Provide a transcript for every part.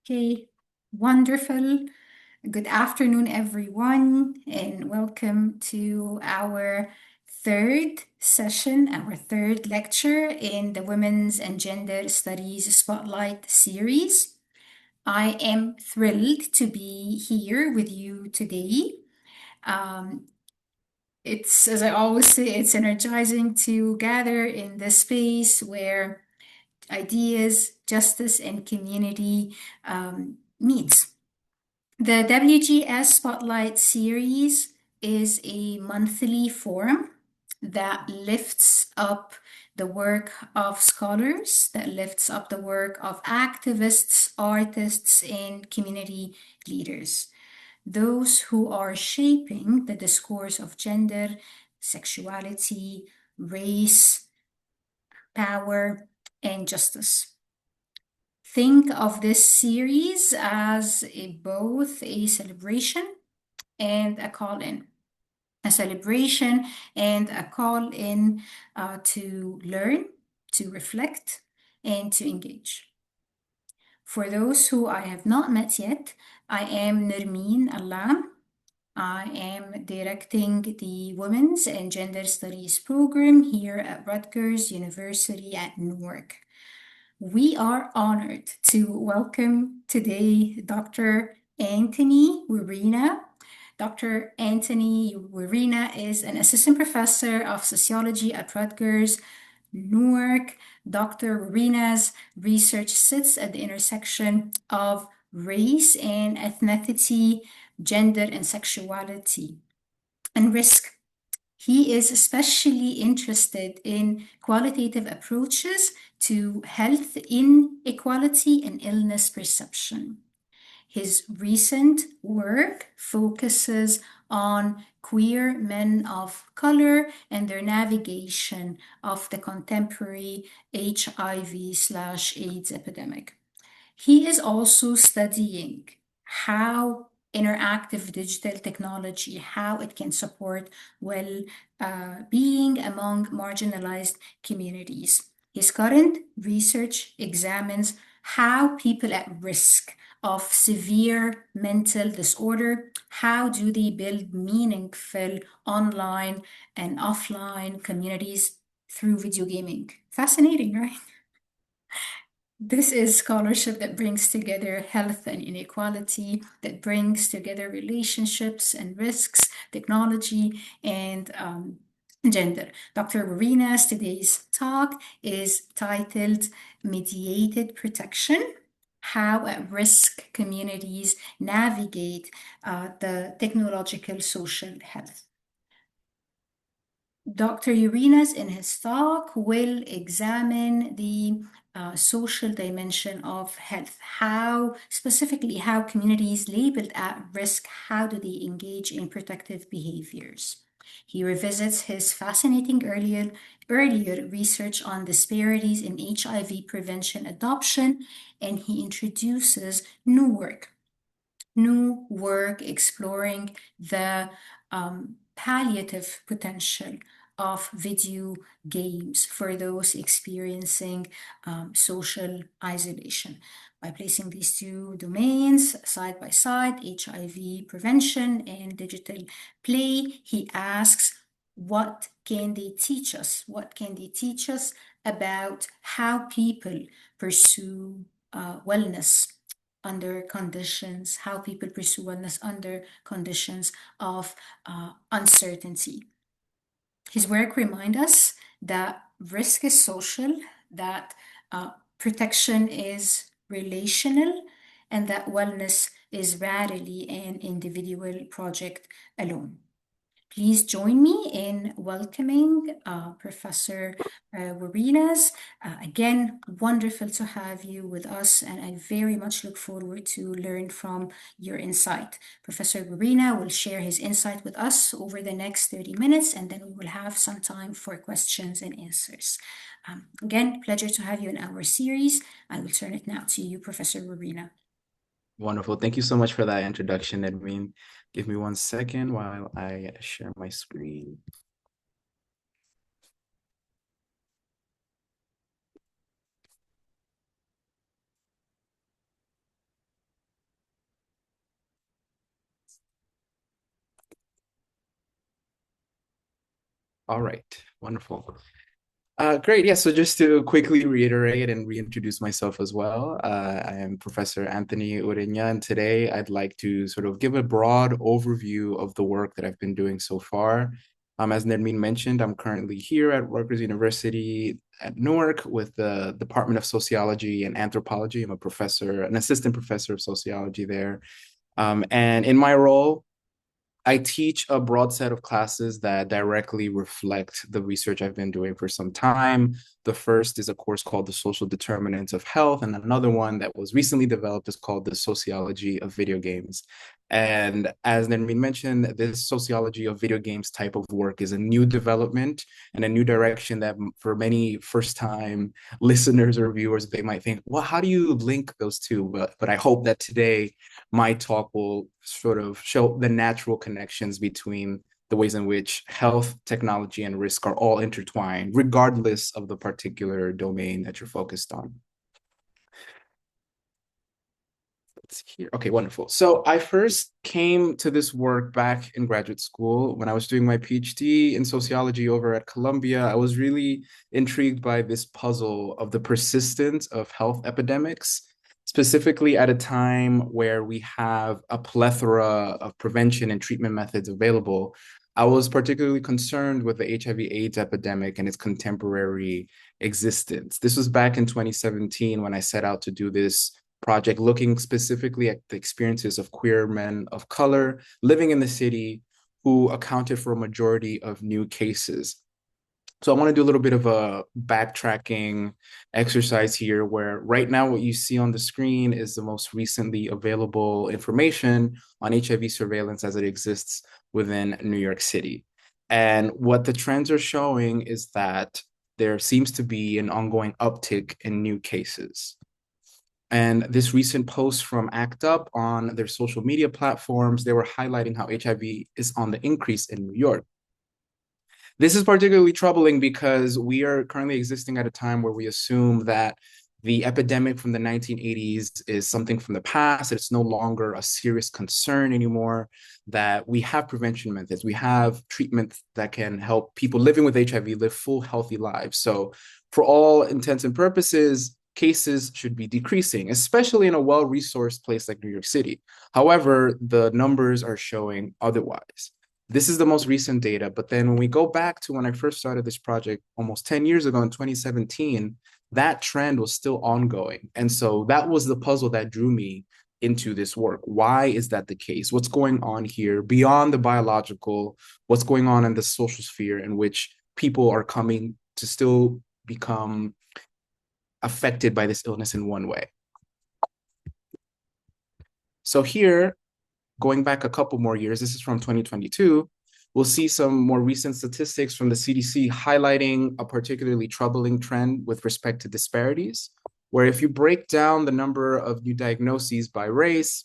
Okay, wonderful. Good afternoon, everyone, and welcome to our third session, our third lecture in the Women's and Gender Studies Spotlight series. I am thrilled to be here with you today. Um, it's, as I always say, it's energizing to gather in this space where ideas, justice, and community meets. The WGS Spotlight series is a monthly forum that lifts up the work of scholars, that lifts up the work of activists, artists, and community leaders. Those who are shaping the discourse of gender, sexuality, race, power, and justice. Think of this series as both a celebration and a call in. A celebration and a call in to learn, to reflect, and to engage. For those who I have not met yet, I am Nermeen Alam. I am directing the Women's and Gender Studies program here at Rutgers University at Newark. We are honored to welcome today Dr. Anthony Warina. Dr. Anthony Warina is an assistant professor of sociology at Rutgers, Newark. Dr. Warina's research sits at the intersection of race and ethnicity, gender and sexuality, and risk. He is especially interested in qualitative approaches to health inequality and illness perception. His recent work focuses on queer men of color and their navigation of the contemporary HIV/AIDS epidemic. He is also studying how interactive digital technology, how it can support well-being among marginalized communities. His current research examines how people at risk of severe mental disorder, how do they build meaningful online and offline communities through video gaming. Fascinating, right? This is scholarship that brings together health and inequality, that brings together relationships and risks, technology, and gender. Dr. Marina's today's talk is titled Mediated Protection: How at-Risk Communities Navigate the Technological Social Health. Dr. Urinas, in his talk, will examine the social dimension of health. How, specifically, how communities labeled at risk, how do they engage in protective behaviors? He revisits his fascinating earlier research on disparities in HIV prevention adoption, and he introduces new work exploring the palliative potential of video games for those experiencing social isolation. By placing these two domains side by side, HIV prevention and digital play, he asks, what can they teach us? What can they teach us about how people pursue wellness under conditions, how people pursue wellness under conditions of uncertainty? His work reminds us that risk is social, that protection is relational, and that wellness is rarely an individual project alone. Please join me in welcoming Professor Warinas. Again, wonderful to have you with us, and I very much look forward to learn from your insight. Professor Warina will share his insight with us over the next 30 minutes, and then we will have some time for questions and answers. Again, pleasure to have you in our series. I will turn it now to you, Professor Warina. Wonderful. Thank you so much for that introduction, Edwin. Give me 1 second while I share my screen. All right, wonderful. Great. Yeah. So just to quickly reiterate and reintroduce myself as well, I am Professor Anthony Ureña, and today I'd like to sort of give a broad overview of the work that I've been doing so far. As Nermeen mentioned, I'm currently here at Rutgers University at Newark with the Department of Sociology and Anthropology. I'm a professor, an assistant professor of sociology there. And in my role, I teach a broad set of classes that directly reflect the research I've been doing for some time. The first is a course called The Social Determinants of Health, and another one that was recently developed is called The Sociology of Video Games. And as Nermeen mentioned, this sociology of video games type of work is a new development and a new direction that for many first-time listeners or viewers, they might think, well, how do you link those two? But I hope that today my talk will sort of show the natural connections between the ways in which health, technology, and risk are all intertwined, regardless of the particular domain that you're focused on. Let's see here. Okay, wonderful. So I first came to this work back in graduate school when I was doing my PhD in sociology over at Columbia. I was really intrigued by this puzzle of the persistence of health epidemics, specifically at a time where we have a plethora of prevention and treatment methods available. I was particularly concerned with the HIV/AIDS epidemic and its contemporary existence. This was back in 2017 when I set out to do this project looking specifically at the experiences of queer men of color living in the city who accounted for a majority of new cases. So I want to do a little bit of a backtracking exercise here where right now what you see on the screen is the most recently available information on HIV surveillance as it exists within New York City. And what the trends are showing is that there seems to be an ongoing uptick in new cases. And this recent post from ACT UP on their social media platforms, they were highlighting how HIV is on the increase in New York. This is particularly troubling because we are currently existing at a time where we assume that the epidemic from the 1980s is something from the past, that it's no longer a serious concern anymore, that we have prevention methods, we have treatment that can help people living with HIV live full, healthy lives. So, for all intents and purposes, cases should be decreasing, especially in a well-resourced place like New York City. However, the numbers are showing otherwise. This is the most recent data, but then when we go back to when I first started this project almost 10 years ago in 2017, that trend was still ongoing. And so that was the puzzle that drew me into this work. Why is that the case? What's going on here beyond the biological? What's going on in the social sphere in which people are coming to still become affected by this illness in one way? So here, going back a couple more years, this is from 2022, we'll see some more recent statistics from the CDC highlighting a particularly troubling trend with respect to disparities, where if you break down the number of new diagnoses by race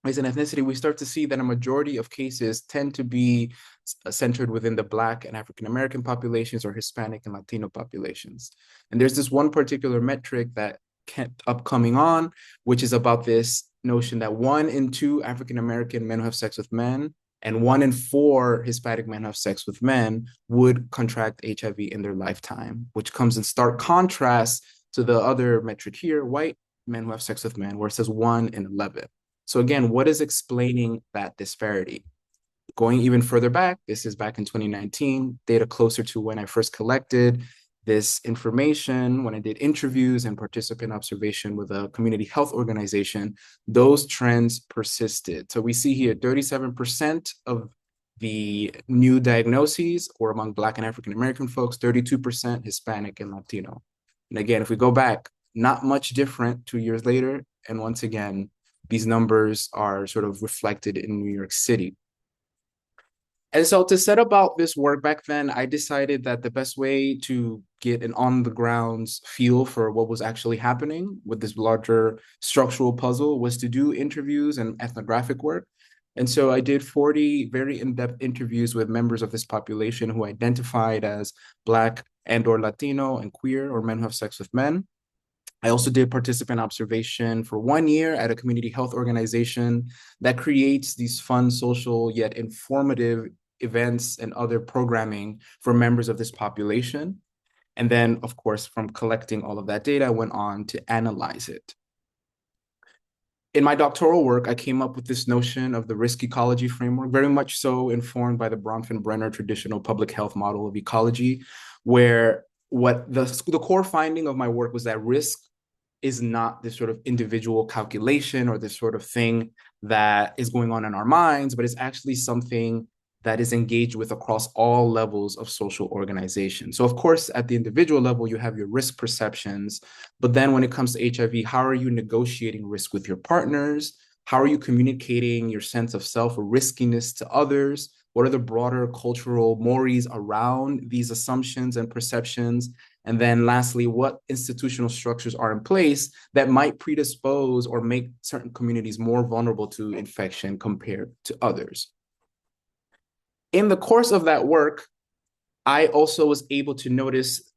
and ethnicity, we start to see that a majority of cases tend to be centered within the Black and African American populations or Hispanic and Latino populations. And there's this one particular metric that kept up coming on, which is about this notion that 1 in 2 African American men who have sex with men and 1 in 4 Hispanic men who have sex with men would contract HIV in their lifetime, which comes in stark contrast to the other metric here, white men who have sex with men, where it says 1 in 11. So again, what is explaining that disparity? Going even further back, this is back in 2019, data closer to when I first collected this information, when I did interviews and participant observation with a community health organization, those trends persisted. So we see here 37% of the new diagnoses were among Black and African American folks, 32% Hispanic and Latino. And again, if we go back, not much different 2 years later. And once again, these numbers are sort of reflected in New York City. And so to set about this work back then, I decided that the best way to get an on the grounds feel for what was actually happening with this larger structural puzzle was to do interviews and ethnographic work. And so I did 40 very in-depth interviews with members of this population who identified as Black and or Latino and queer or men who have sex with men. I also did participant observation for 1 year at a community health organization that creates these fun, social, yet informative events and other programming for members of this population. And then, of course, from collecting all of that data, I went on to analyze it. In my doctoral work, I came up with this notion of the risk ecology framework, very much so informed by the Bronfenbrenner traditional public health model of ecology, where what the core finding of my work was that risk is not this sort of individual calculation or this sort of thing that is going on in our minds, but it's actually something that is engaged with across all levels of social organization. So of course, at the individual level, you have your risk perceptions, but then when it comes to HIV, how are you negotiating risk with your partners? How are you communicating your sense of self or riskiness to others? What are the broader cultural mores around these assumptions and perceptions? And then lastly, what institutional structures are in place that might predispose or make certain communities more vulnerable to infection compared to others? In the course of that work, I also was able to notice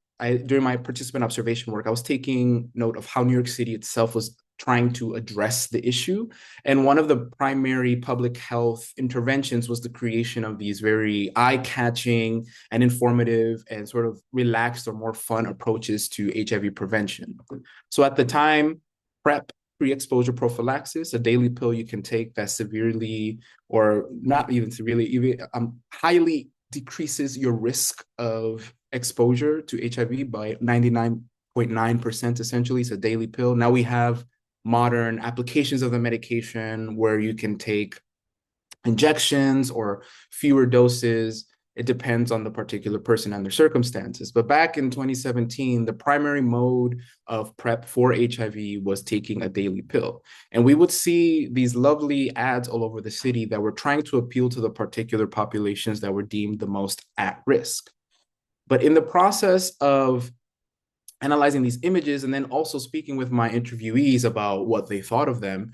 during my participant observation work, I was taking note of how New York City itself was trying to address the issue. And one of the primary public health interventions was the creation of these very eye-catching and informative and sort of relaxed or more fun approaches to HIV prevention. So at the time, PrEP, pre-exposure prophylaxis, a daily pill you can take that severely, or not even severely, even highly decreases your risk of exposure to HIV by 99.9%, essentially. It's a daily pill. Now we have modern applications of the medication where you can take injections or fewer doses. It depends on the particular person and their circumstances. But back in 2017, the primary mode of PrEP for HIV was taking a daily pill. And we would see these lovely ads all over the city that were trying to appeal to the particular populations that were deemed the most at risk. But in the process of analyzing these images and then also speaking with my interviewees about what they thought of them,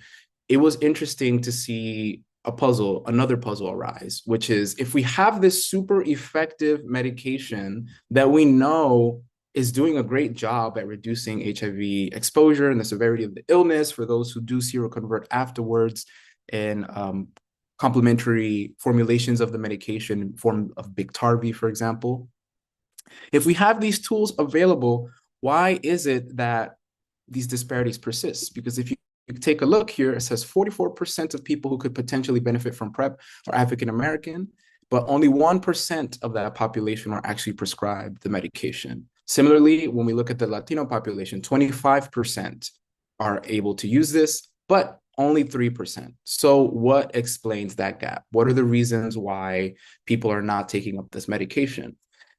it was interesting to see another puzzle arise, which is if we have this super effective medication that we know is doing a great job at reducing HIV exposure and the severity of the illness for those who do seroconvert afterwards, and complementary formulations of the medication in form of Biktarvy, for example. If we have these tools available, why is it that these disparities persist? Because if you take a look here, it says 44% of people who could potentially benefit from PrEP are African American, but only 1% of that population are actually prescribed the medication. Similarly, when we look at the Latino population, 25% are able to use this, but only 3%. So what explains that gap? What are the reasons why people are not taking up this medication?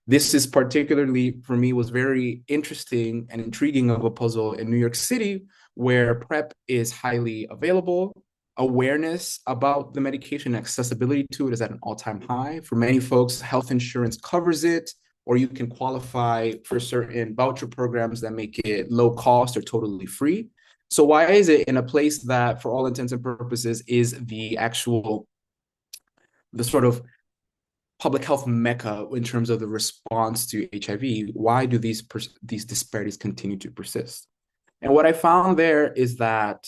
This is particularly, for me, was very interesting and intriguing of a puzzle in New York City, where PrEP is highly available. Awareness about the medication and accessibility to it is at an all-time high. For many folks, health insurance covers it, or you can qualify for certain voucher programs that make it low cost or totally free. So why is it in a place that, for all intents and purposes, is the sort of public health mecca in terms of the response to HIV, why do these disparities continue to persist? And what I found there is that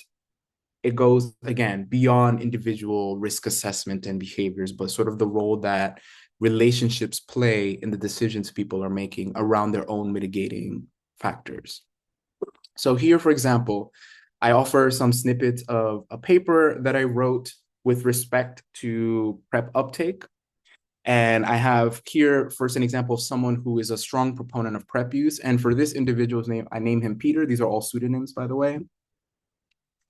it goes, again, beyond individual risk assessment and behaviors, but sort of the role that relationships play in the decisions people are making around their own mitigating factors. So here, for example, I offer some snippets of a paper that I wrote with respect to PrEP uptake. And I have here first an example of someone who is a strong proponent of PrEP use. And for this individual's name, I name him Peter. These are all pseudonyms, by the way.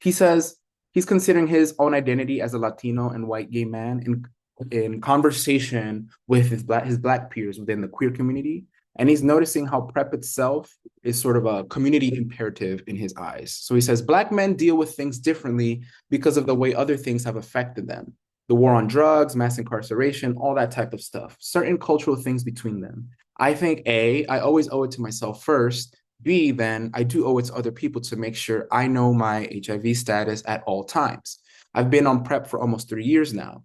He says he's considering his own identity as a Latino and white gay man in conversation with his black peers within the queer community. And he's noticing how PrEP itself is sort of a community imperative in his eyes. So he says, Black men deal with things differently because of the way other things have affected them. The war on drugs, mass incarceration, all that type of stuff, certain cultural things between them. I think A, I always owe it to myself first. B, then I do owe it to other people to make sure I know my HIV status at all times. I've been on PrEP for almost 3 years now.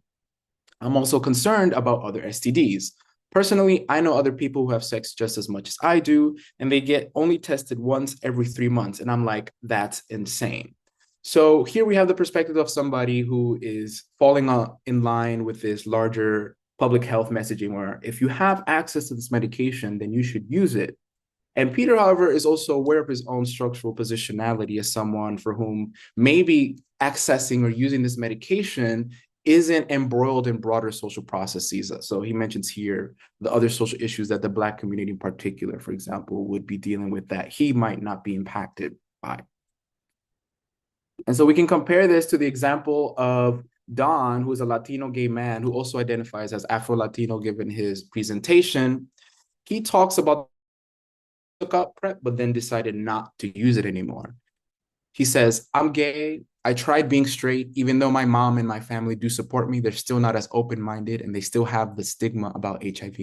I'm also concerned about other STDs. Personally, I know other people who have sex just as much as I do, and they get only tested once every 3 months. And I'm like, that's insane. So here we have the perspective of somebody who is falling in line with this larger public health messaging where if you have access to this medication, then you should use it. And Peter, however, is also aware of his own structural positionality as someone for whom maybe accessing or using this medication isn't embroiled in broader social processes. So he mentions here the other social issues that the Black community in particular, for example, would be dealing with that he might not be impacted by. And so we can compare this to the example of Don, who is a Latino gay man who also identifies as Afro-Latino given his presentation. He talks about took up PrEP, but then decided not to use it anymore. He says, I'm gay. I tried being straight. Even though my mom and my family do support me, they're still not as open-minded and they still have the stigma about HIV.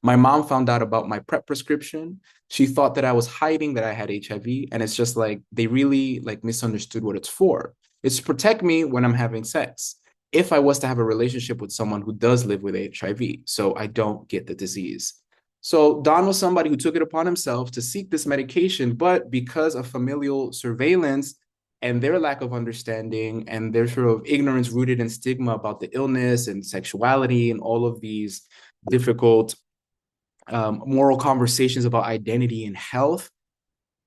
My mom found out about my PrEP prescription. She thought that I was hiding that I had HIV. And it's just like, they really like misunderstood what it's for. It's to protect me when I'm having sex. If I was to have a relationship with someone who does live with HIV, so I don't get the disease. So Don was somebody who took it upon himself to seek this medication, but because of familial surveillance and their lack of understanding and their sort of ignorance rooted in stigma about the illness and sexuality and all of these difficult moral conversations about identity and health,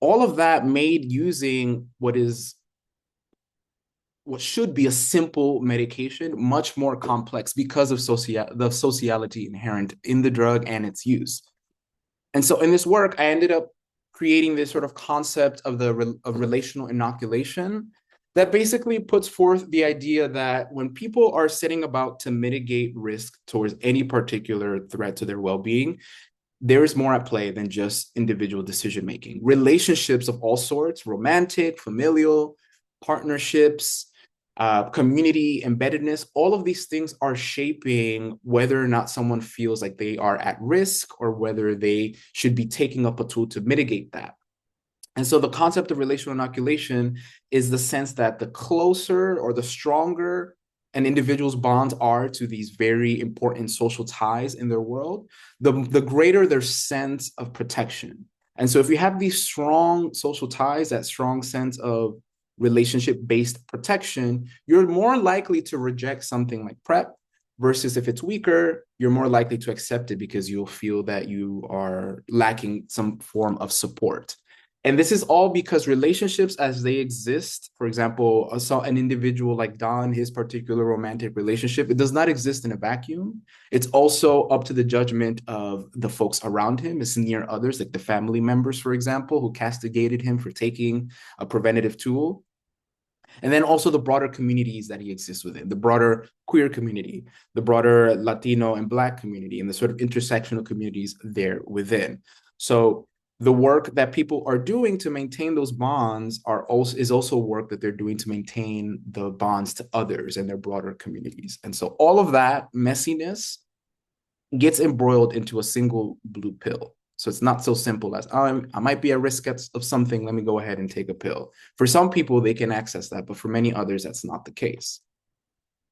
all of that made using what should be a simple medication much more complex because of the sociality inherent in the drug and its use. And so in this work, I ended up creating this sort of concept of of relational inoculation that basically puts forth the idea that when people are setting about to mitigate risk towards any particular threat to their well-being, there is more at play than just individual decision making. Relationships of all sorts, romantic, familial, partnerships, community embeddedness, all of these things are shaping whether or not someone feels like they are at risk or whether they should be taking up a tool to mitigate that. And so the concept of relational inoculation is the sense that the closer or the stronger an individual's bonds are to these very important social ties in their world, the greater their sense of protection. And so if you have these strong social ties, that strong sense of relationship-based protection, you're more likely to reject something like PrEP versus if it's weaker, you're more likely to accept it because you'll feel that you are lacking some form of support. And this is all because relationships as they exist, for example, an individual like Don, his particular romantic relationship, it does not exist in a vacuum. It's also up to the judgment of the folks around him, his near others, like the family members, for example, who castigated him for taking a preventative tool. And then also the broader communities that he exists within, the broader queer community, the broader Latino and Black community, and the sort of intersectional communities there within. So the work that people are doing to maintain those bonds is also work that they're doing to maintain the bonds to others and their broader communities. And so all of that messiness gets embroiled into a single blue pill. So it's not so simple as, oh, I might be at risk of something, let me go ahead and take a pill. For some people, they can access that, but for many others, that's not the case.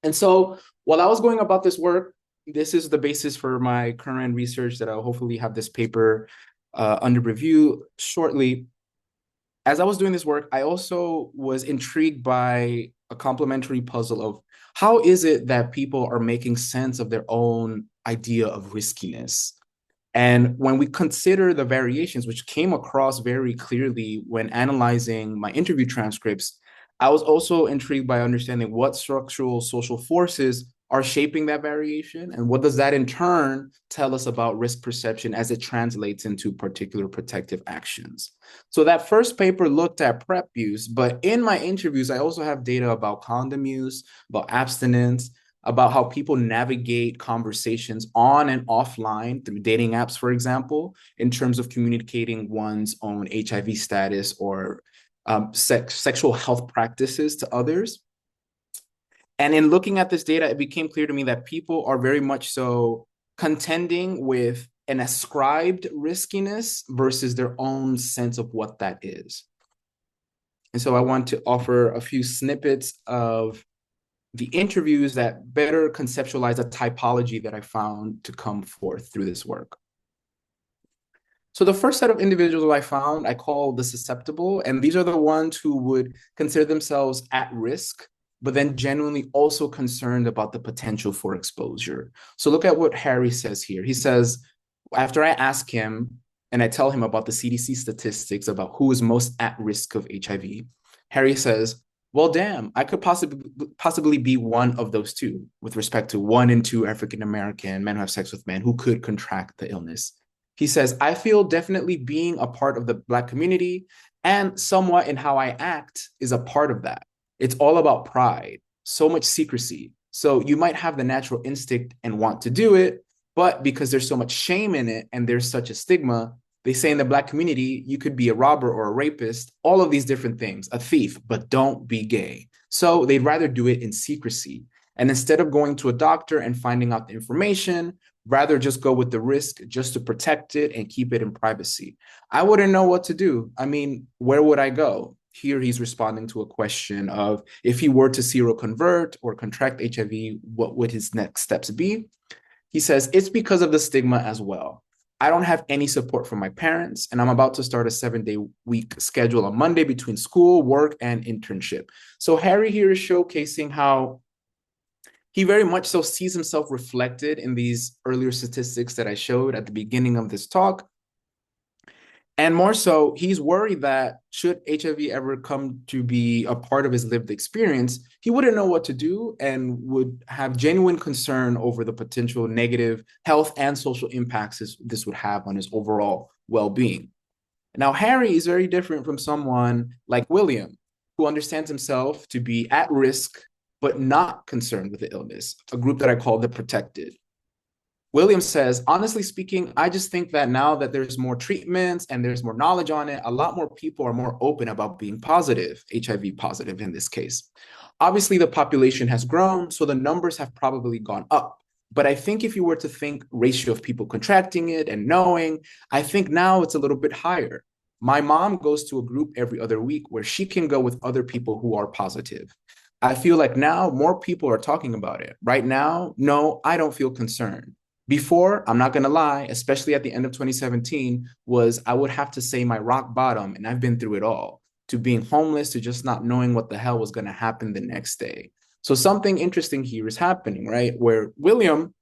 And so while I was going about this work, this is the basis for my current research that I'll hopefully have this paper under review shortly. As I was doing this work, I also was intrigued by a complementary puzzle of how is it that people are making sense of their own idea of riskiness? And when we consider the variations, which came across very clearly when analyzing my interview transcripts, I was also intrigued by understanding what structural social forces are shaping that variation and what does that in turn tell us about risk perception as it translates into particular protective actions. So that first paper looked at PrEP use, but in my interviews, I also have data about condom use, about abstinence, about how people navigate conversations on and offline through dating apps, for example, in terms of communicating one's own HIV status or sexual health practices to others. And in looking at this data, it became clear to me that people are very much so contending with an ascribed riskiness versus their own sense of what that is. And so I want to offer a few snippets of the interviews that better conceptualize a typology that I found to come forth through this work. So the first set of individuals I found, I call the susceptible, and these are the ones who would consider themselves at risk but then genuinely also concerned about the potential for exposure. So look at what Harry says here. He says, after I ask him and I tell him about the CDC statistics about who is most at risk of HIV, Harry says, well, damn, I could possibly be one of those two with respect to 1 in 2 African American men who have sex with men who could contract the illness. He says, I feel definitely being a part of the Black community and somewhat in how I act is a part of that. It's all about pride, so much secrecy. So you might have the natural instinct and want to do it, but because there's so much shame in it and there's such a stigma, they say in the Black community, you could be a robber or a rapist, all of these different things, a thief, but don't be gay. So they'd rather do it in secrecy. And instead of going to a doctor and finding out the information, rather just go with the risk just to protect it and keep it in privacy. I wouldn't know what to do. I mean, where would I go? Here he's responding to a question of if he were to seroconvert or contract HIV, what would his next steps be? He says, it's because of the stigma as well. I don't have any support from my parents, and I'm about to start a 7-day week schedule on Monday between school, work, and internship. So Harry here is showcasing how he very much so sees himself reflected in these earlier statistics that I showed at the beginning of this talk. And more so, he's worried that should HIV ever come to be a part of his lived experience, he wouldn't know what to do and would have genuine concern over the potential negative health and social impacts this would have on his overall well-being. Now, Harry is very different from someone like William, who understands himself to be at risk, but not concerned with the illness, a group that I call the protected. Williams says, honestly speaking, I just think that now that there's more treatments and there's more knowledge on it, a lot more people are more open about being positive, HIV positive in this case. Obviously, the population has grown, so the numbers have probably gone up. But I think if you were to think ratio of people contracting it and knowing, I think now it's a little bit higher. My mom goes to a group every other week where she can go with other people who are positive. I feel like now more people are talking about it. Right now, no, I don't feel concerned. Before, I'm not going to lie, especially at the end of 2017, was I would have to say my rock bottom, and I've been through it all, to being homeless, to just not knowing what the hell was going to happen the next day. So something interesting here is happening, right? Where William,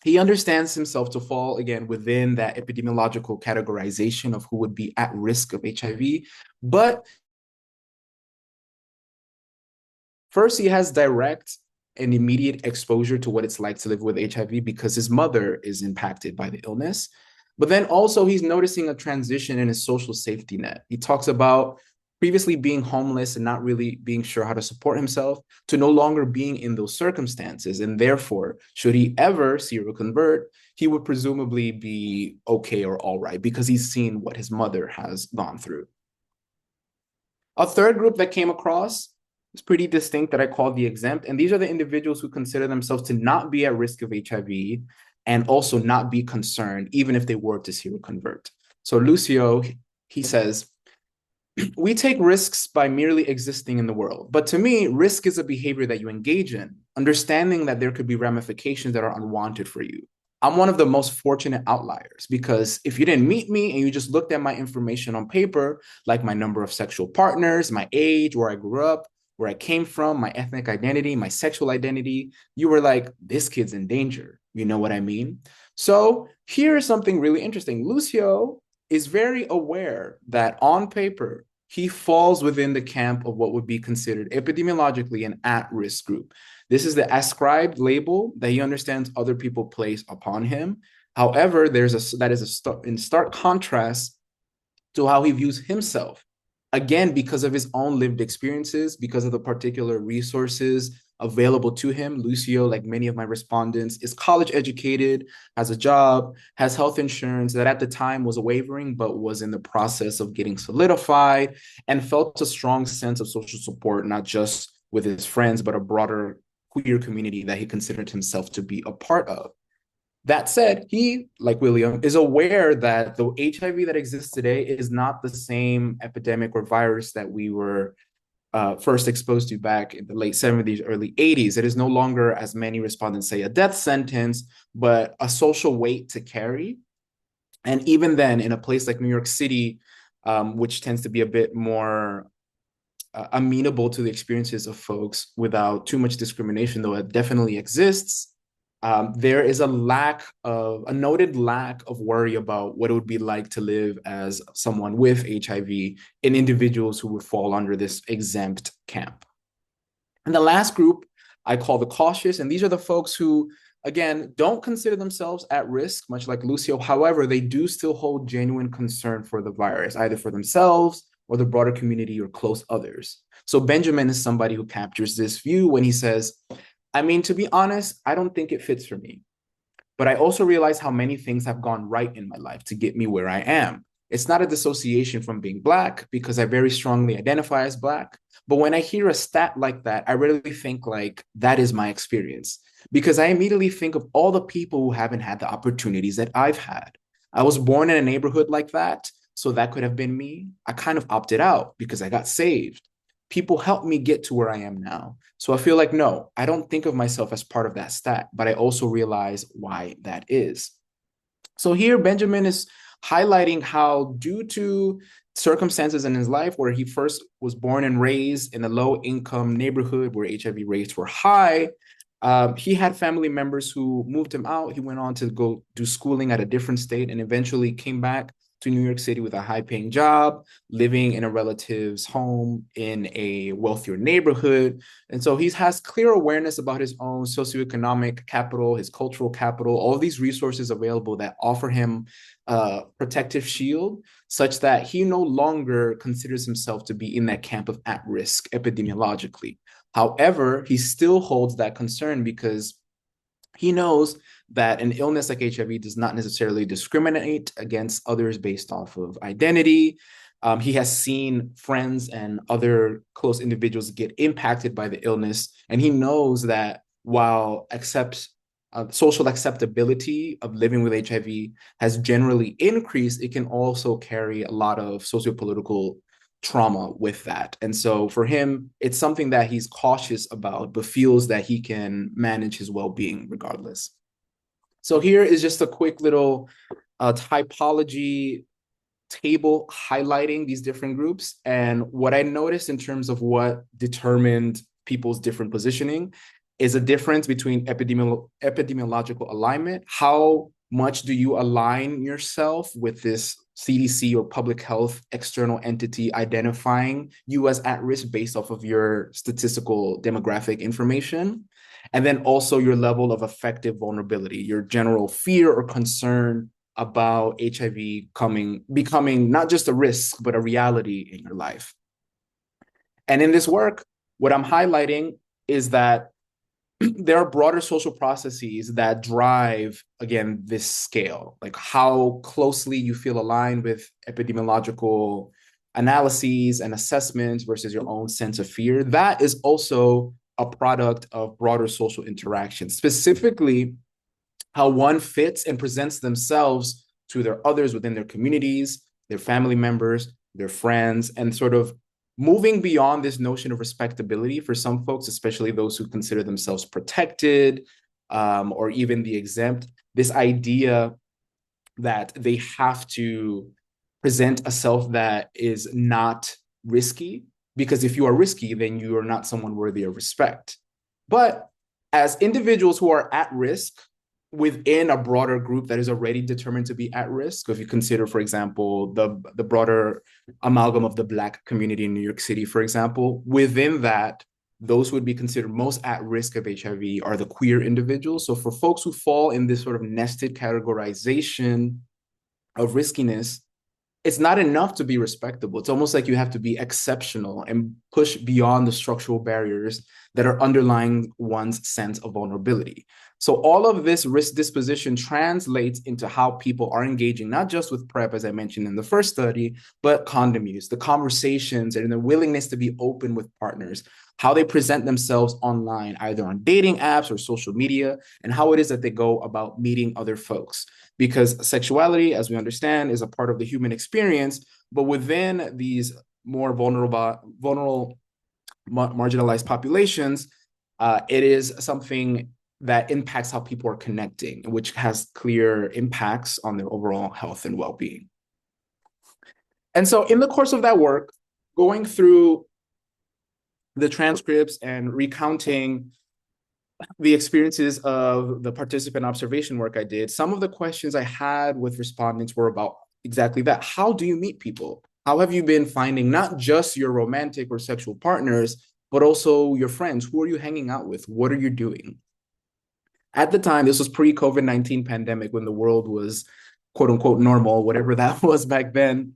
he understands himself to fall again within that epidemiological categorization of who would be at risk of HIV, but first, he has direct and immediate exposure to what it's like to live with HIV because his mother is impacted by the illness. But then also, he's noticing a transition in his social safety net. He talks about previously being homeless and not really being sure how to support himself to no longer being in those circumstances. And therefore, should he ever seroconvert, he would presumably be okay or all right because he's seen what his mother has gone through. A third group that came across is pretty distinct that I call the exempt. And these are the individuals who consider themselves to not be at risk of HIV and also not be concerned, even if they were to seroconvert. So Lucio, he says, we take risks by merely existing in the world. But to me, risk is a behavior that you engage in, understanding that there could be ramifications that are unwanted for you. I'm one of the most fortunate outliers because if you didn't meet me and you just looked at my information on paper, like my number of sexual partners, my age, where I grew up, where I came from, my ethnic identity, my sexual identity, you were like, this kid's in danger. You know what I mean? So here's something really interesting. Lucio is very aware that on paper, he falls within the camp of what would be considered epidemiologically an at-risk group. This is the ascribed label that he understands other people place upon him. However, that is in stark contrast to how he views himself. Again, because of his own lived experiences, because of the particular resources available to him. Lucio, like many of my respondents, is college educated, has a job, has health insurance that at the time was wavering, but was in the process of getting solidified and felt a strong sense of social support, not just with his friends, but a broader queer community that he considered himself to be a part of. That said, he, like William, is aware that the HIV that exists today is not the same epidemic or virus that we were first exposed to back in the late 70s, early 80s. It is no longer, as many respondents say, a death sentence, but a social weight to carry. And even then, in a place like New York City, which tends to be a bit more amenable to the experiences of folks without too much discrimination, though it definitely exists. There is a noted lack of worry about what it would be like to live as someone with HIV in individuals who would fall under this exempt camp. And the last group I call the cautious, and these are the folks who, again, don't consider themselves at risk, much like Lucio. However, they do still hold genuine concern for the virus, either for themselves or the broader community or close others. So Benjamin is somebody who captures this view when he says, I mean, to be honest, I don't think it fits for me. But I also realize how many things have gone right in my life to get me where I am. It's not a dissociation from being Black because I very strongly identify as Black. But when I hear a stat like that, I really think like that is my experience because I immediately think of all the people who haven't had the opportunities that I've had. I was born in a neighborhood like that, so that could have been me. I kind of opted out because I got saved. People helped me get to where I am now. So I feel like, no, I don't think of myself as part of that stat, but I also realize why that is. So here, Benjamin is highlighting how, due to circumstances in his life where he first was born and raised in a low income neighborhood where HIV rates were high, he had family members who moved him out. He went on to go do schooling at a different state and eventually came back to New York City with a high paying job, living in a relative's home in a wealthier neighborhood. And so he has clear awareness about his own socioeconomic capital, his cultural capital, all these resources available that offer him a protective shield, such that he no longer considers himself to be in that camp of at risk epidemiologically. However, he still holds that concern because he knows that an illness like HIV does not necessarily discriminate against others based off of identity. He has seen friends and other close individuals get impacted by the illness, and he knows that while social acceptability of living with HIV has generally increased, it can also carry a lot of sociopolitical trauma with that. And so for him, it's something that he's cautious about, but feels that he can manage his well-being regardless. So here is just a quick little typology table highlighting these different groups. And what I noticed in terms of what determined people's different positioning is a difference between epidemiological alignment. How much do you align yourself with this CDC or public health external entity identifying you as at risk based off of your statistical demographic information? And then also your level of affective vulnerability, your general fear or concern about HIV becoming not just a risk, but a reality in your life. And in this work, what I'm highlighting is that there are broader social processes that drive, again, this scale, like how closely you feel aligned with epidemiological analyses and assessments versus your own sense of fear. That is also a product of broader social interaction, specifically how one fits and presents themselves to their others within their communities, their family members, their friends, and sort of moving beyond this notion of respectability for some folks, especially those who consider themselves protected or even the exempt, this idea that they have to present a self that is not risky, because if you are risky, then you are not someone worthy of respect. But as individuals who are at risk within a broader group that is already determined to be at risk, if you consider, for example, the broader amalgam of the Black community in New York City, for example, within that, those who would be considered most at risk of HIV are the queer individuals. So for folks who fall in this sort of nested categorization of riskiness, it's not enough to be respectable. It's almost like you have to be exceptional and push beyond the structural barriers that are underlying one's sense of vulnerability. So all of this risk disposition translates into how people are engaging, not just with PrEP, as I mentioned in the first study, but condom use, the conversations and the willingness to be open with partners, how they present themselves online, either on dating apps or social media, and how it is that they go about meeting other folks. Because sexuality, as we understand, is a part of the human experience, but within these more vulnerable marginalized populations, it is something that impacts how people are connecting, which has clear impacts on their overall health and well-being. And so in the course of that work, going through the transcripts and recounting the experiences of the participant observation work I did, some of the questions I had with respondents were about exactly that. How do you meet people? How have you been finding not just your romantic or sexual partners, but also your friends? Who are you hanging out with? What are you doing? At the time, this was pre-COVID-19 pandemic when the world was quote unquote normal, whatever that was back then.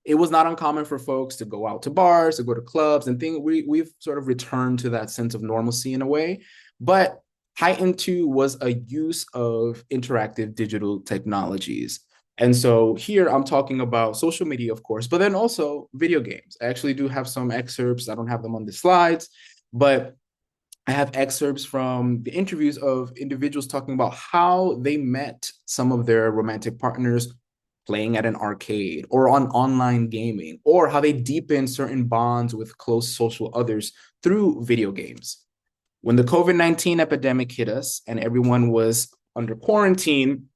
It was not uncommon for folks to go out to bars, to go to clubs, and things. We've sort of returned to that sense of normalcy in a way, but heightened too was a use of interactive digital technologies. And so here I'm talking about social media, of course, but then also video games. I actually do have some excerpts. I don't have them on the slides, but I have excerpts from the interviews of individuals talking about how they met some of their romantic partners playing at an arcade or on online gaming, or how they deepen certain bonds with close social others through video games. When the COVID-19 epidemic hit us and everyone was under quarantine,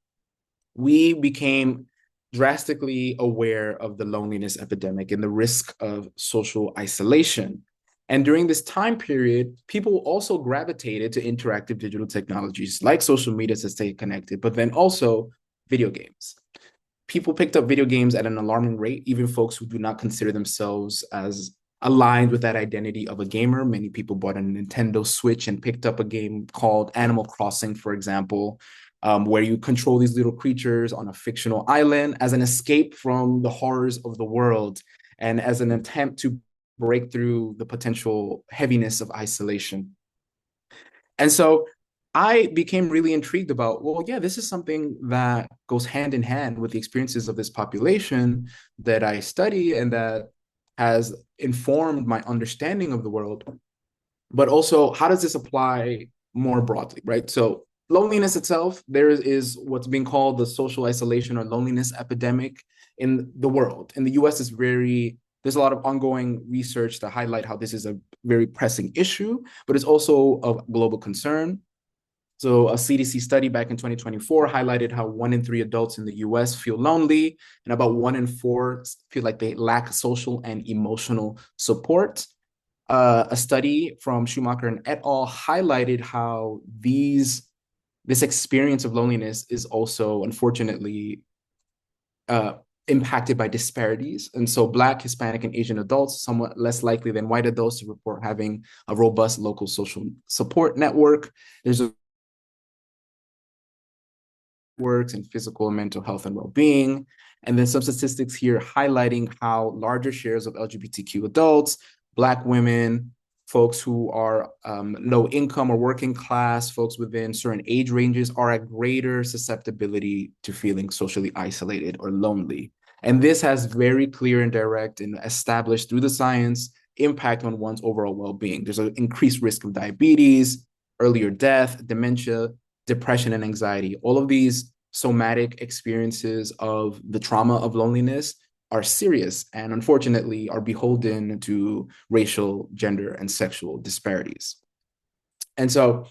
we became drastically aware of the loneliness epidemic and the risk of social isolation. And during this time period, people also gravitated to interactive digital technologies like social media to stay connected, but then also video games. People picked up video games at an alarming rate, even folks who do not consider themselves as aligned with that identity of a gamer. Many people bought a Nintendo Switch and picked up a game called Animal Crossing, for example, where you control these little creatures on a fictional island as an escape from the horrors of the world and as an attempt to break through the potential heaviness of isolation. And so I became really intrigued about, well, yeah, this is something that goes hand in hand with the experiences of this population that I study and that has informed my understanding of the world. But also, how does this apply more broadly, right? So loneliness itself, there is what's being called the social isolation or loneliness epidemic in the world. In the US, there's a lot of ongoing research to highlight how this is a very pressing issue, but it's also of global concern. So a CDC study back in 2024 highlighted how 1 in 3 adults in the US feel lonely, and about 1 in 4 feel like they lack social and emotional support. A study from Schumacher and et al. Highlighted how this experience of loneliness is also, unfortunately, impacted by disparities. And so Black, Hispanic, and Asian adults, somewhat less likely than white adults to report having a robust local social support network. There's works in physical and mental health and well-being. And then some statistics here highlighting how larger shares of LGBTQ adults, Black women, folks who are low income or working class, folks within certain age ranges are at greater susceptibility to feeling socially isolated or lonely. And this has very clear and direct and established through the science impact on one's overall well-being. There's an increased risk of diabetes, earlier death, dementia, depression, and anxiety. All of these somatic experiences of the trauma of loneliness are serious and unfortunately are beholden to racial, gender, and sexual disparities. And so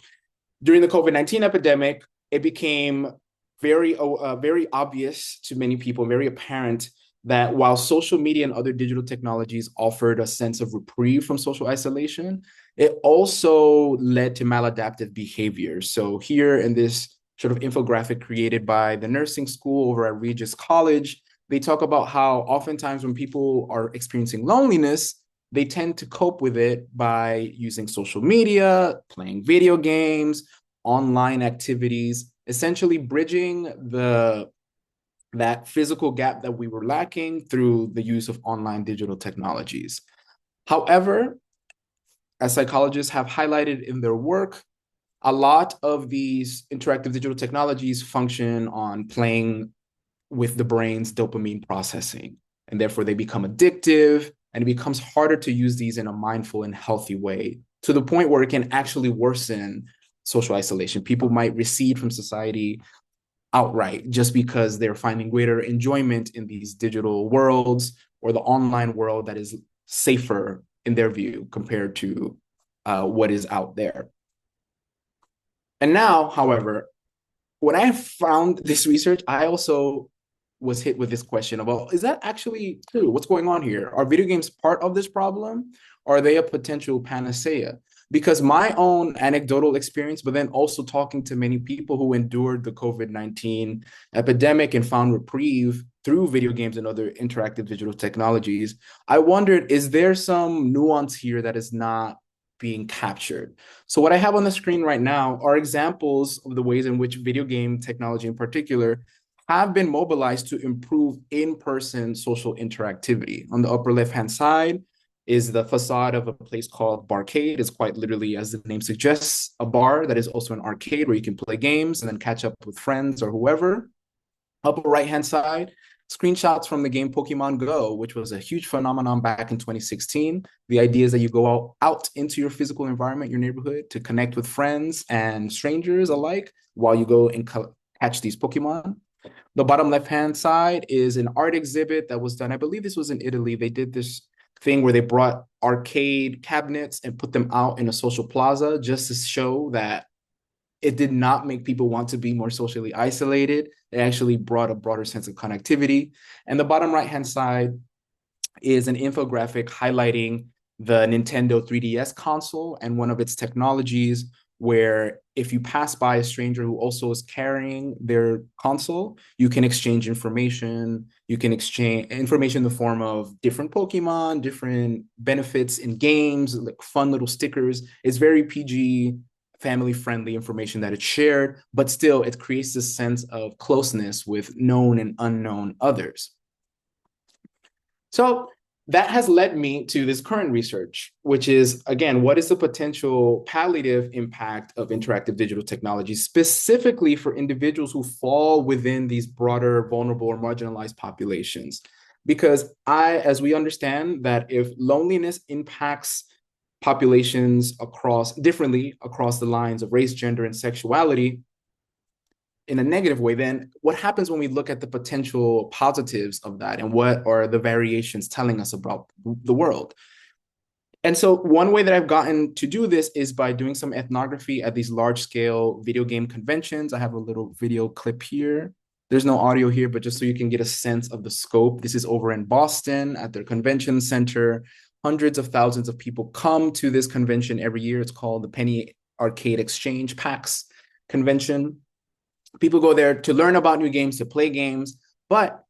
during the COVID-19 epidemic, it became very obvious to many people, very apparent that while social media and other digital technologies offered a sense of reprieve from social isolation, it also led to maladaptive behavior. So here in this sort of infographic created by the nursing school over at Regis College, they talk about how oftentimes when people are experiencing loneliness, they tend to cope with it by using social media, playing video games, online activities, essentially bridging that physical gap that we were lacking through the use of online digital technologies. However, as psychologists have highlighted in their work, a lot of these interactive digital technologies function on playing with the brain's dopamine processing, and therefore they become addictive, and it becomes harder to use these in a mindful and healthy way to the point where it can actually worsen social isolation. People might recede from society outright just because they're finding greater enjoyment in these digital worlds or the online world that is safer in their view compared to what is out there. And now, however, when I found this research, I also was hit with this question of, well, is that actually true? What's going on here? Are video games part of this problem? Or are they a potential panacea? Because my own anecdotal experience, but then also talking to many people who endured the COVID-19 epidemic and found reprieve through video games and other interactive digital technologies, I wondered, is there some nuance here that is not being captured? So what I have on the screen right now are examples of the ways in which video game technology in particular have been mobilized to improve in-person social interactivity. On the upper left-hand side is the facade of a place called Barcade. It's quite literally, as the name suggests, a bar that is also an arcade where you can play games and then catch up with friends or whoever. Upper right-hand side, screenshots from the game Pokemon Go, which was a huge phenomenon back in 2016. The idea is that you go out into your physical environment, your neighborhood, to connect with friends and strangers alike while you go and catch these Pokemon. The bottom left-hand side is an art exhibit that was done. I believe this was in Italy. They did this thing where they brought arcade cabinets and put them out in a social plaza just to show that it did not make people want to be more socially isolated. It actually brought a broader sense of connectivity. And the bottom right-hand side is an infographic highlighting the Nintendo 3DS console and one of its technologies, where if you pass by a stranger who also is carrying their console, you can exchange information. You can exchange information in the form of different Pokemon, different benefits in games, like fun little stickers. It's very PG, family-friendly information that it's shared, but still it creates this sense of closeness with known and unknown others. So that has led me to this current research, which is, again, what is the potential palliative impact of interactive digital technology, specifically for individuals who fall within these broader, vulnerable, or marginalized populations? Because as we understand that if loneliness impacts populations differently across the lines of race, gender, and sexuality, in a negative way, then what happens when we look at the potential positives of that and what are the variations telling us about the world? And so one way that I've gotten to do this is by doing some ethnography at these large-scale video game conventions. I have a little video clip here. There's no audio here, but just so you can get a sense of the scope. This is over in Boston at their convention center. Hundreds of thousands of people come to this convention every year. It's called the Penny Arcade Exchange PAX convention. People go there to learn about new games, to play games. But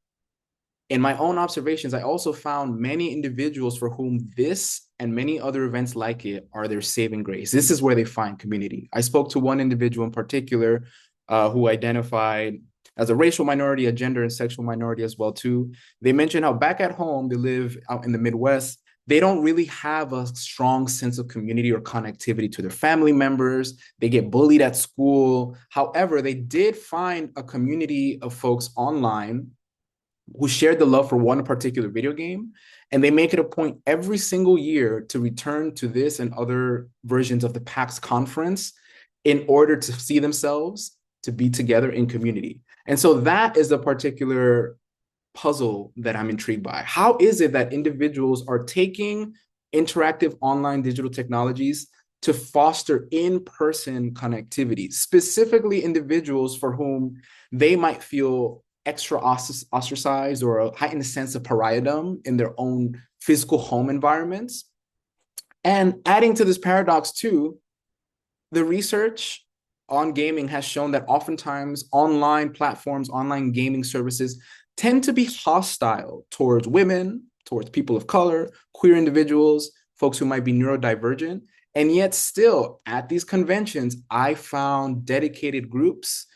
in my own observations, I also found many individuals for whom this and many other events like it are their saving grace. This is where they find community. I spoke to one individual in particular who identified as a racial minority, a gender and sexual minority as well too. They mentioned how back at home, they live out in the Midwest, they don't really have a strong sense of community or connectivity to their family members. They get bullied at school. However, they did find a community of folks online who shared the love for one particular video game. And they make it a point every single year to return to this and other versions of the PAX conference in order to see themselves, to be together in community. And so that is a particular puzzle that I'm intrigued by. How is it that individuals are taking interactive online digital technologies to foster in-person connectivity, specifically individuals for whom they might feel extra ostracized or a heightened sense of pariahdom in their own physical home environments? And adding to this paradox too, the research on gaming has shown that oftentimes online platforms, online gaming services tend to be hostile towards women, towards people of color, queer individuals, folks who might be neurodivergent. And yet still at these conventions, I found dedicated groups,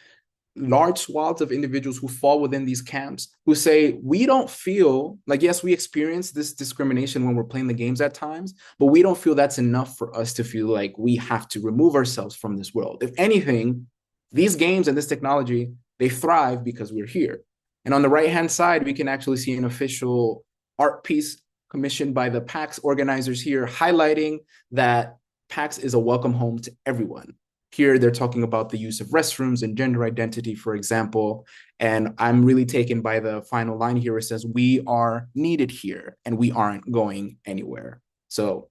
large swaths of individuals who fall within these camps who say, we don't feel like, yes, we experience this discrimination when we're playing the games at times, but we don't feel that's enough for us to feel like we have to remove ourselves from this world. If anything, these games and this technology, they thrive because we're here. And on the right-hand side, we can actually see an official art piece commissioned by the PAX organizers here, highlighting that PAX is a welcome home to everyone. Here, they're talking about the use of restrooms and gender identity, for example. And I'm really taken by the final line here. It says, we are needed here and we aren't going anywhere. So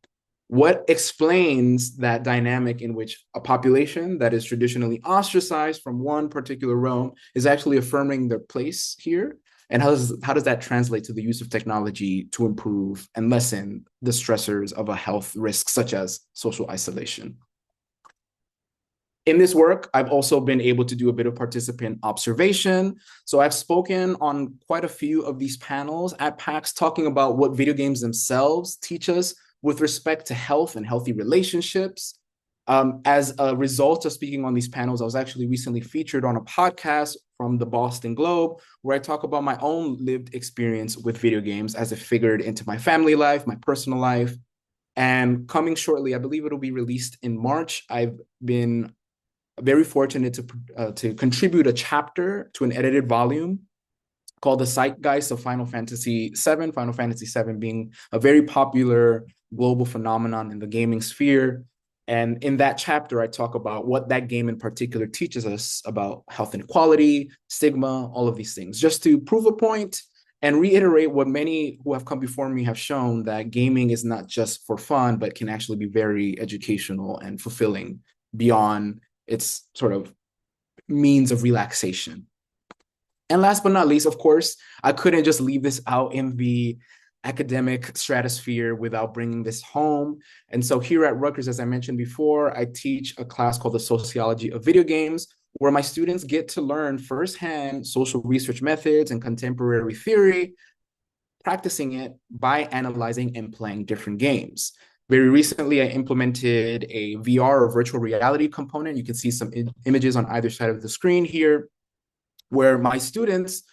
what explains that dynamic in which a population that is traditionally ostracized from one particular realm is actually affirming their place here? And how does that translate to the use of technology to improve and lessen the stressors of a health risk such as social isolation? In this work, I've also been able to do a bit of participant observation. So I've spoken on quite a few of these panels at PAX talking about what video games themselves teach us with respect to health and healthy relationships. As a result of speaking on these panels, I was actually recently featured on a podcast from the Boston Globe where I talk about my own lived experience with video games as it figured into my family life, my personal life. And coming shortly, I believe it'll be released in March. I've been very fortunate to contribute a chapter to an edited volume called The Zeitgeist of Final Fantasy VII, Final Fantasy VII being a very popular global phenomenon in the gaming sphere. And in that chapter, I talk about what that game in particular teaches us about health inequality, stigma, all of these things, just to prove a point and reiterate what many who have come before me have shown, that gaming is not just for fun, but can actually be very educational and fulfilling beyond its sort of means of relaxation. And last but not least, of course, I couldn't just leave this out in the academic stratosphere without bringing this home. And so here at Rutgers, as I mentioned before, I teach a class called the Sociology of Video Games, where my students get to learn firsthand social research methods and contemporary theory, practicing it by analyzing and playing different games. Very recently, I implemented a VR or virtual reality component. You can see some images on either side of the screen here, where my students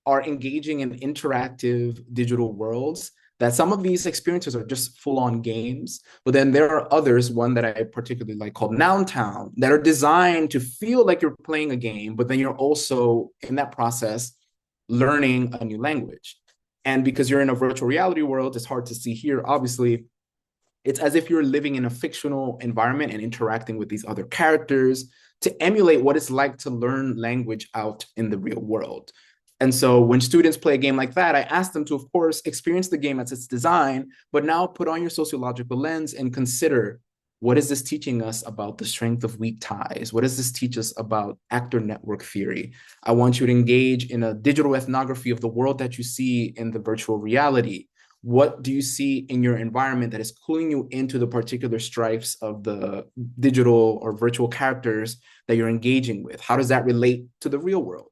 are engaging in interactive digital worlds. That some of these experiences are just full-on games, but then there are others, one that I particularly like called Noun Town, that are designed to feel like you're playing a game, but then you're also in that process learning a new language. And because you're in a virtual reality world, it's hard to see here, obviously, it's as if you're living in a fictional environment and interacting with these other characters to emulate what it's like to learn language out in the real world. And so when students play a game like that, I ask them to, of course, experience the game as it's designed, but now put on your sociological lens and consider, what is this teaching us about the strength of weak ties? What does this teach us about actor network theory? I want you to engage in a digital ethnography of the world that you see in the virtual reality. What do you see in your environment that is pulling you into the particular stripes of the digital or virtual characters that you're engaging with? How does that relate to the real world?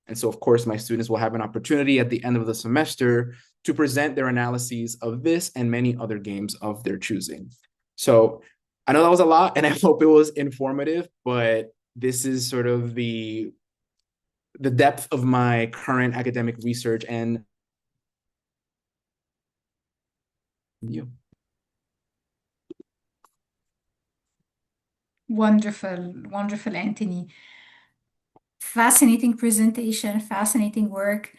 And so, of course, my students will have an opportunity at the end of the semester to present their analyses of this and many other games of their choosing. So I know that was a lot, and I hope it was informative, but this is sort of the depth of my current academic research and you. Wonderful, wonderful, Anthony. Fascinating presentation, fascinating work.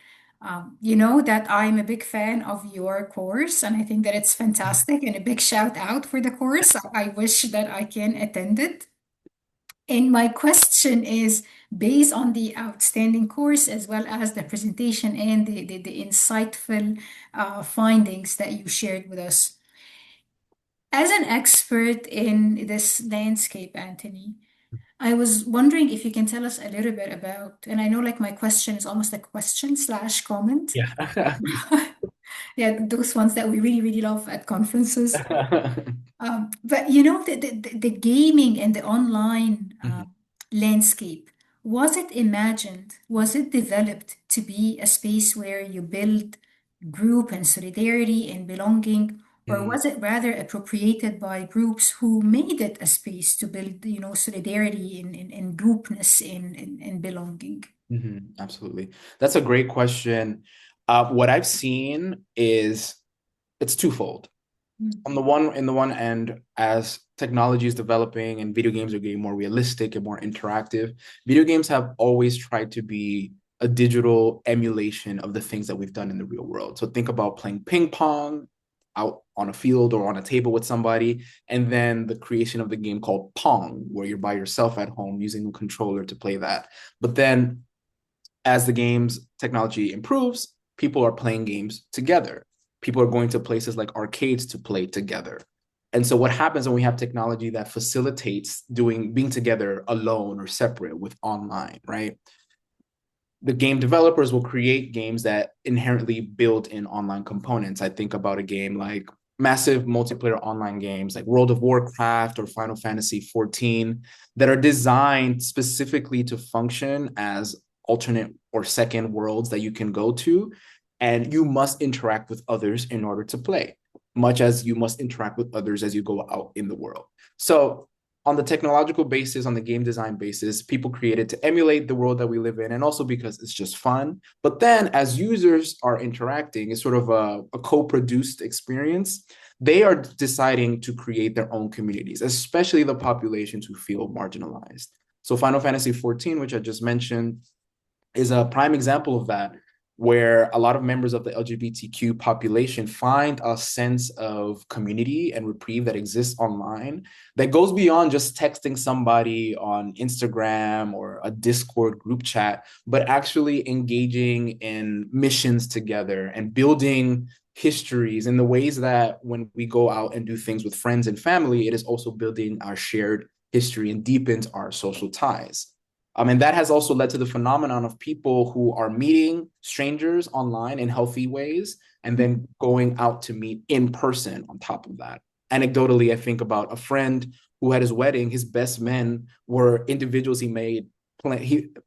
You know that I'm a big fan of your course, and I think that it's fantastic. And a big shout out for the course. I wish that I can attend it. And my question is based on the outstanding course as well as the presentation and the insightful findings that you shared with us. As an expert in this landscape, Anthony, I was wondering if you can tell us a little bit about, and I know like my question is almost a question slash comment. Yeah. Yeah, those ones that we really, really love at conferences. But you know, the gaming and the online Mhm. landscape, was it imagined, was it developed to be a space where you build group and solidarity and belonging, or Mhm. was it rather appropriated by groups who made it a space to build, you know, solidarity and groupness and belonging? Absolutely. That's a great question. What I've seen is it's twofold. Mm. In the one end, as technology is developing and video games are getting more realistic and more interactive, video games have always tried to be a digital emulation of the things that we've done in the real world. So think about playing ping pong out on a field or on a table with somebody, and then the creation of the game called Pong, where you're by yourself at home using a controller to play that. But then as the game's technology improves, people are playing games together. People are going to places like arcades to play together. And so what happens when we have technology that facilitates being together alone or separate with online, right? the game developers will create games that inherently build in online components. I think about a game like massive multiplayer online games like World of Warcraft or Final Fantasy 14 that are designed specifically to function as alternate or second worlds that you can go to. And you must interact with others in order to play, much as you must interact with others as you go out in the world. So on the technological basis, on the game design basis, people created to emulate the world that we live in, and also because it's just fun. But then, as users are interacting, it's sort of a co-produced experience. They are deciding to create their own communities, especially the populations who feel marginalized. So, Final Fantasy 14, which I just mentioned, is a prime example of that, where a lot of members of the LGBTQ population find a sense of community and reprieve that exists online that goes beyond just texting somebody on Instagram or a Discord group chat, but actually engaging in missions together and building histories in the ways that when we go out and do things with friends and family, it is also building our shared history and deepens our social ties. And that has also led to the phenomenon of people who are meeting strangers online in healthy ways and then going out to meet in person on top of that. Anecdotally, I think about a friend who had his wedding, his best men were individuals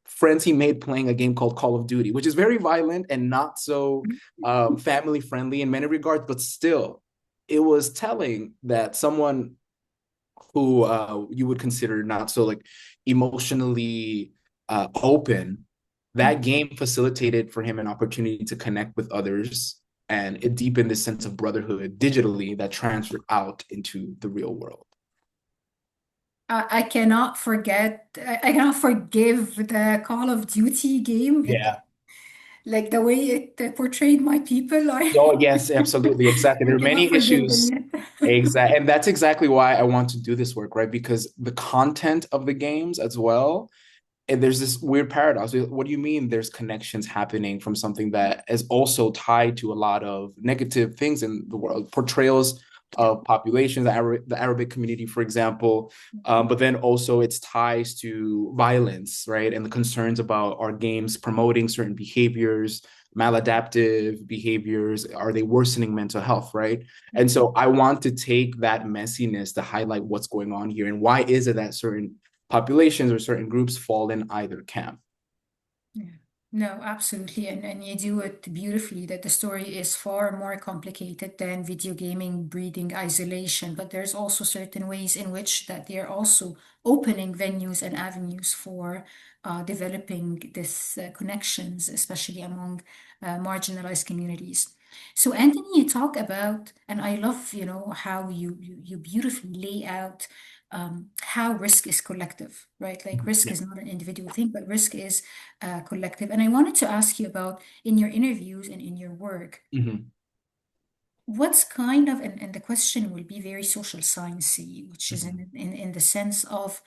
friends he made playing a game called Call of Duty, which is very violent and not so family friendly in many regards, but still, it was telling that someone who you would consider not so like emotionally open, that game facilitated for him an opportunity to connect with others, and it deepened this sense of brotherhood digitally that transferred out into the real world. I cannot forget, I cannot forgive the Call of Duty game. Yeah. Like the way it portrayed my people. Oh, yes, absolutely. Exactly. I There are cannot many forgive issues. them yet. Exactly. And that's exactly why I want to do this work, right? Because the content of the games as well, and there's this weird paradox. What do you mean there's connections happening from something that is also tied to a lot of negative things in the world, portrayals Yeah. of populations, the Arabic community, for example, but then also its ties to violence, right? And the concerns about our games promoting certain behaviors, maladaptive behaviors, are they worsening mental health, right? And so I want to take that messiness to highlight what's going on here and why is it that certain populations or certain groups fall in either camp. Yeah. No, absolutely. And you do it beautifully that the story is far more complicated than video gaming breeding isolation, but there's also certain ways in which that they're also opening venues and avenues for developing this connections, especially among marginalized communities. So Anthony, you talk about, and I love, how you beautifully lay out how risk is collective, right? Like risk Yeah. is not an individual thing, but risk is collective. And I wanted to ask you about in your interviews and in your work, Mm-hmm. what's kind of, and the question will be very social sciencey, which is Mm-hmm. in the sense of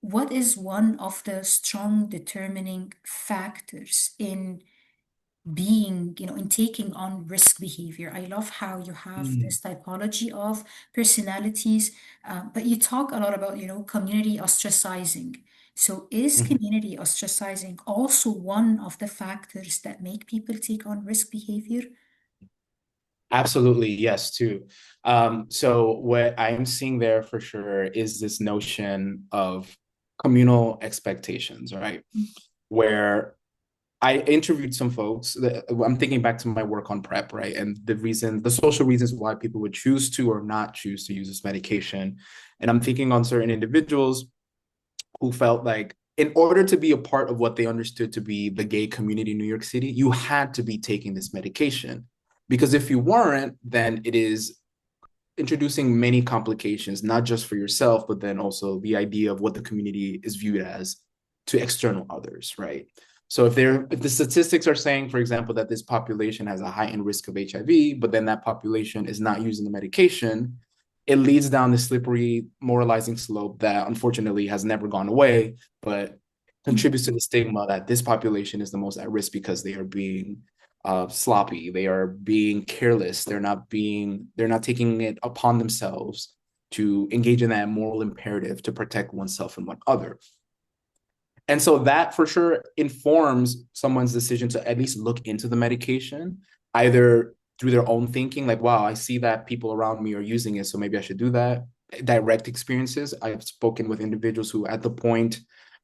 what is one of the strong determining factors in being, in taking on risk behavior. I love how you have Mm-hmm. this typology of personalities, but you talk a lot about, community ostracizing. So is Mm-hmm. community ostracizing also one of the factors that make people take on risk behavior? Absolutely, yes, too. So what I am seeing there for sure is this notion of communal expectations, right? Where I interviewed some folks that I'm thinking back to my work on PrEP, right? And the social reasons why people would choose to or not choose to use this medication. And I'm thinking on certain individuals who felt like in order to be a part of what they understood to be the gay community in New York City, you had to be taking this medication. Because if you weren't, then it is introducing many complications, not just for yourself, but then also the idea of what the community is viewed as to external others, right? So if the statistics are saying, for example, that this population has a heightened risk of HIV, but then that population is not using the medication, it leads down the slippery moralizing slope that unfortunately has never gone away, but contributes to the stigma that this population is the most at risk because they are being sloppy, they are being careless, they're not taking it upon themselves to engage in that moral imperative to protect oneself and one other. And so that for sure informs someone's decision to at least look into the medication, either through their own thinking, like, wow, I see that people around me are using it, so maybe I should do that. Direct experiences. I've spoken with individuals who, at the point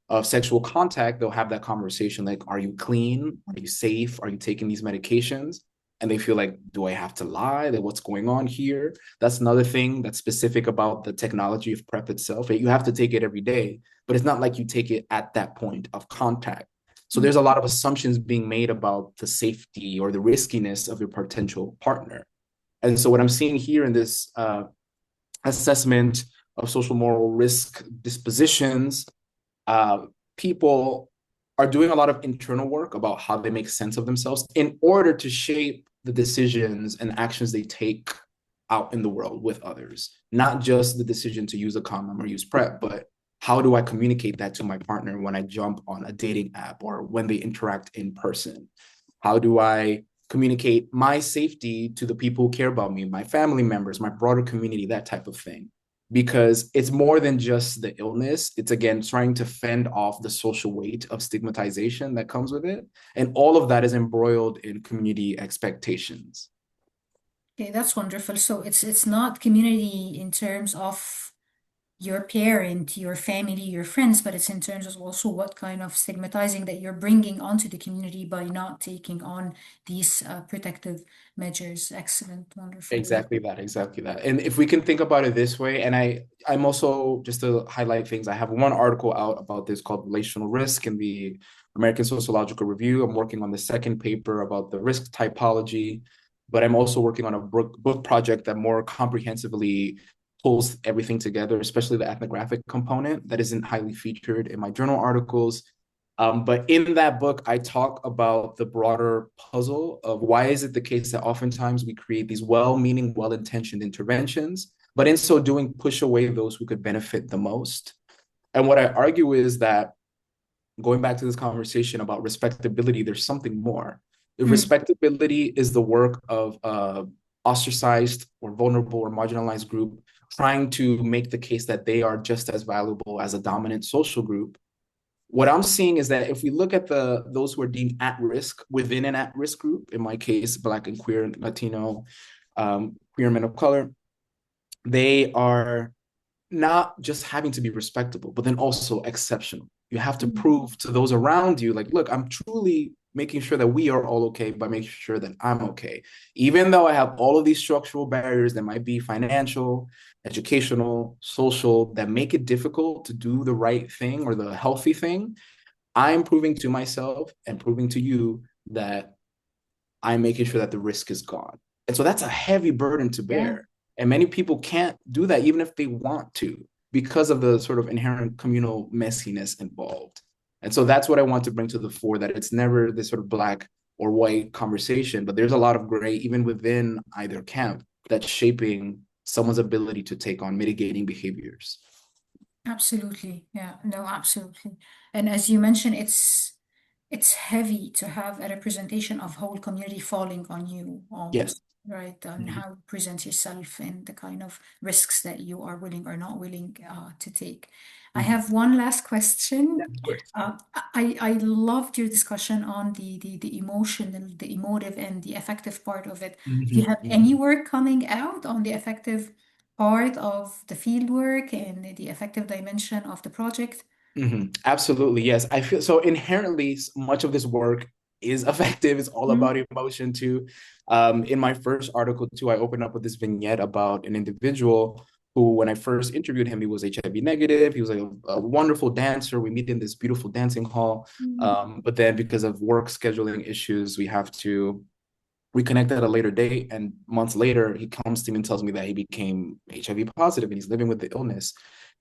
of sexual contact, they'll have that conversation like, are you clean? Are you safe? Are you taking these medications? And they feel like, do I have to lie? Like, what's going on here? That's another thing that's specific about the technology of PrEP itself. You have to take it every day, but it's not like you take it at that point of contact. So Mm. there's a lot of assumptions being made about the safety or the riskiness of your potential partner. And so what I'm seeing here in this assessment of social moral risk dispositions, uh, people are doing a lot of internal work about how they make sense of themselves in order to shape the decisions and actions they take out in the world with others. Not just the decision to use a condom or use PrEP, but how do I communicate that to my partner when I jump on a dating app or when they interact in person? How do I communicate my safety to the people who care about me, my family members, my broader community, that type of thing? Because it's more than just the illness. It's again trying to fend off the social weight of stigmatization that comes with it. And all of that is embroiled in community expectations. Okay, that's wonderful. So it's not community in terms of your parent, your family, your friends, but it's in terms of also what kind of stigmatizing that you're bringing onto the community by not taking on these protective measures. Excellent, wonderful. Exactly that, exactly that. And if we can think about it this way, and I'm also, just to highlight things, I have one article out about this called Relational Risk in the American Sociological Review. I'm working on the second paper about the risk typology, but I'm also working on a book project that more comprehensively pulls everything together, especially the ethnographic component that isn't highly featured in my journal articles. But in that book, I talk about the broader puzzle of why is it the case that oftentimes we create these well-meaning, well-intentioned interventions, but in so doing, push away those who could benefit the most. And what I argue is that going back to this conversation about respectability, there's something more. If Mm, respectability is the work of ostracized or vulnerable or marginalized group trying to make the case that they are just as valuable as a dominant social group, what I'm seeing is that if we look at those who are deemed at risk within an at-risk group, in my case, Black and queer, Latino, queer men of color, they are not just having to be respectable, but then also exceptional. You have to mm, prove to those around you, like, look, I'm truly making sure that we are all okay by making sure that I'm okay. Even though I have all of these structural barriers that might be financial, educational, social, that make it difficult to do the right thing or the healthy thing, I'm proving to myself and proving to you that I'm making sure that the risk is gone. And so that's a heavy burden to yeah. bear. And many people can't do that, even if they want to, because of the sort of inherent communal messiness involved. And so that's what I want to bring to the fore, that it's never this sort of black or white conversation, but there's a lot of gray, even within either camp, that's shaping someone's ability to take on mitigating behaviors. Absolutely. Yeah, no, absolutely. And as you mentioned, it's heavy to have a representation of whole community falling on you almost, Yes. right? On Mhm. how you present yourself and the kind of risks that you are willing or not willing to take. I Mhm. have one last Yeah, question. of course. I loved your discussion on the emotional, the emotive, and the affective part of it. Do you Mhm. have any Mhm. work coming out on the affective part of the field work and the affective dimension of the project? Absolutely, yes. I feel so inherently much of this work is effective. It's all Mm, about emotion too. In my first article too, I opened up with this vignette about an individual who, when I first interviewed him, he was HIV negative. He was a wonderful dancer. We meet in this beautiful dancing hall. mm, But then because of work scheduling issues, we have to reconnect at a later date. And months later, he comes to me and tells me that he became HIV positive and he's living with the illness.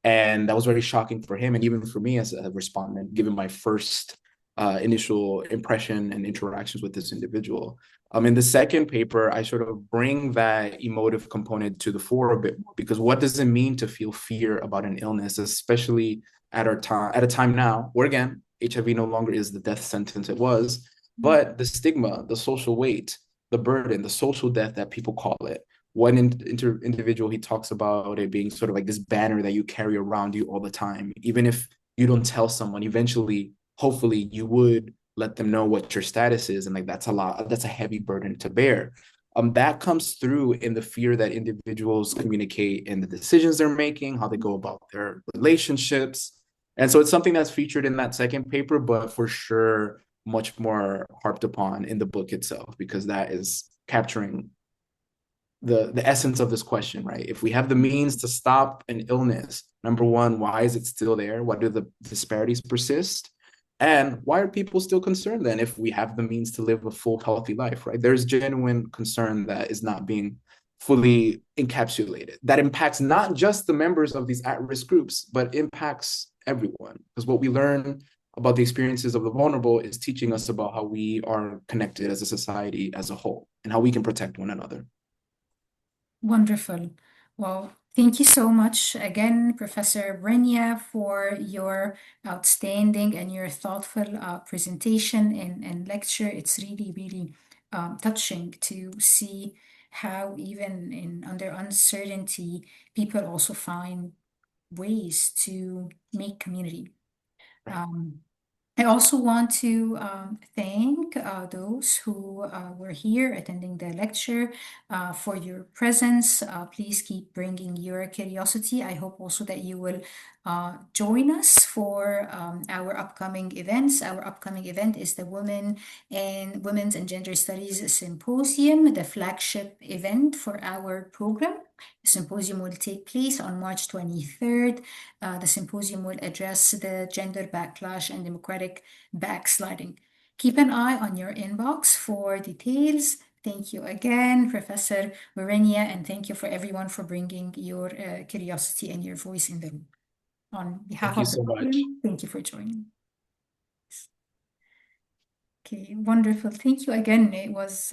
And that was very shocking for him and even for me as a respondent, given my first initial impression and interactions with this individual. In the second paper, I sort of bring that emotive component to the fore a bit more because what does it mean to feel fear about an illness, especially at a time now where again HIV no longer is the death sentence it was, mm, but the stigma, the social weight, the burden, the social death that people call it. One individual, he talks about it being sort of like this banner that you carry around you all the time, even if you don't tell someone, eventually, hopefully, you would let them know what your status is. And like that's a heavy burden to bear. That comes through in the fear that individuals communicate in the decisions they're making, how they go about their relationships. And so it's something that's featured in that second paper, but for sure, much more harped upon in the book itself, because that is capturing the essence of this question, right? If we have the means to stop an illness, number one, why is it still there? Why do the disparities persist? And why are people still concerned then if we have the means to live a full, healthy life, right? There's genuine concern that is not being fully encapsulated, that impacts not just the members of these at-risk groups, but impacts everyone. Because what we learn about the experiences of the vulnerable is teaching us about how we are connected as a society as a whole and how we can protect one another. Wonderful. Well, thank you so much again, Professor Brenya, for your outstanding and your thoughtful presentation and lecture. It's really, really touching to see how even in under uncertainty, people also find ways to make community. Right. Um, I also want to thank those who were here attending the lecture for your presence. Please keep bringing your curiosity. I hope also that you will join us for our upcoming events. Our upcoming event is the Women's and Gender Studies Symposium, the flagship event for our program. The symposium will take place on March 23rd. The symposium will address the gender backlash and democratic backsliding. Keep an eye on your inbox for details. Thank you again, Professor Werenia, and thank you for everyone for bringing your curiosity and your voice in the room. On behalf Thank you of the so much. program, thank you for joining. Okay, wonderful. Thank you again. It was